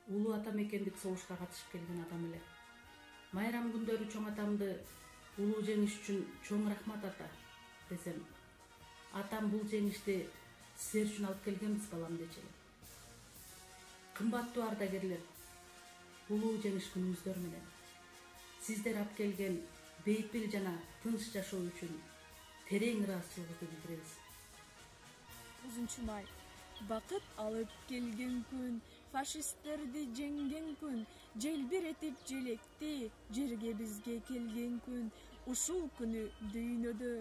улуу ата мекендик согушка катышып келген адам эле. Майрам күндөрү чоң атамды улуу жеңиш үчүн чоң рахмат ата десем, атам бул жеңишти силер үчүн алып келгенбиз балам дечи эле. Кымбаттуу ардагерлер, улуу жеңиш күнүңүздөр менен сиздер алып келген бейпил жана тынч жашоо үчүн терең ыраазычылыгыбызды билдиребиз. 9 май бакыт алып келген күн, фашисттерди жеңген күн, желбиретип желекти жерге бизге келген күн. Ушул күнү дүйнөдө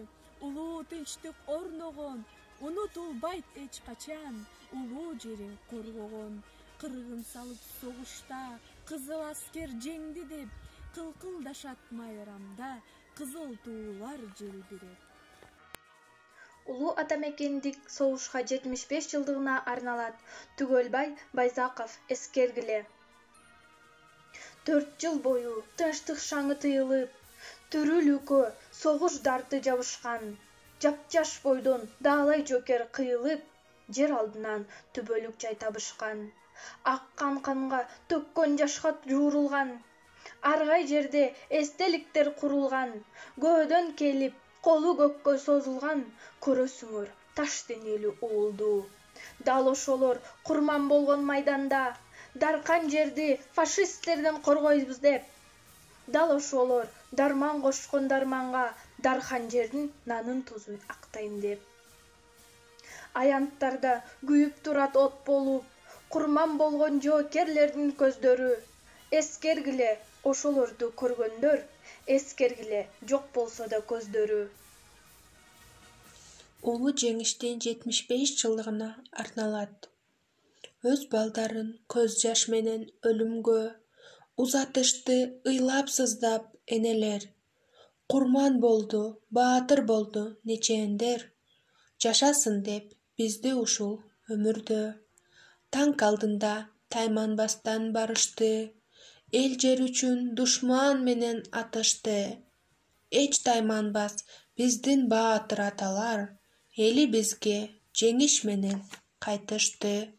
улуу тынчтык орногон, унутулбайт эч качан улуу жерин коргогон. Кыргын салып согушта кызыл аскер жеңди деп кылкылдашат майрамда, кызыл туулар желбиреп. Улуу ата мекендик согушка 75 жылдыгына арналат. Түгөлбай Байзаков эскергиле. 4 жыл бою тынчтык шаңы тыйылып, төрүлүүкө согуш дарты жабышкан. Жапжаш бойдон даалай жөкер кыйылып, жер алдынан түбөлүк жай табышкан. Аккан канга төккөн жашка жуурулган. Аргай жерде эстеликтер курулган. Көөдөн келип колу көккө созулган. Көрөсүңөр таш денелүү уулду. Дал ошолор курман болгон майданда, даркан жерди фашисттерден коргойбуз деп. Дал ошолор дарман кошкон дарманга, дархан жердин нанын тузун актайм деп. Аянттарда күйүп турат от болуп, курман болгон жоокерлердин көздөрү. Эскергиле ошолорду көргөндөр, эскергиле жок болсо да көздөрү. Улуу жеңиштин 75 жылдыгына арналат. Өз балдарын көз жаш менен өлүмгө узатышты ыйлап сыздап энелер. Курман болду, баатыр болду нечээндер. Жашасын деп бизди ушул өмүрдө. Танк алдында тайманбастан барышты. Эл жер үчүн душман менен атышты. Эч тайманбас биздин баатыр аталар. Эли бизге жеңиш менен кайтышты.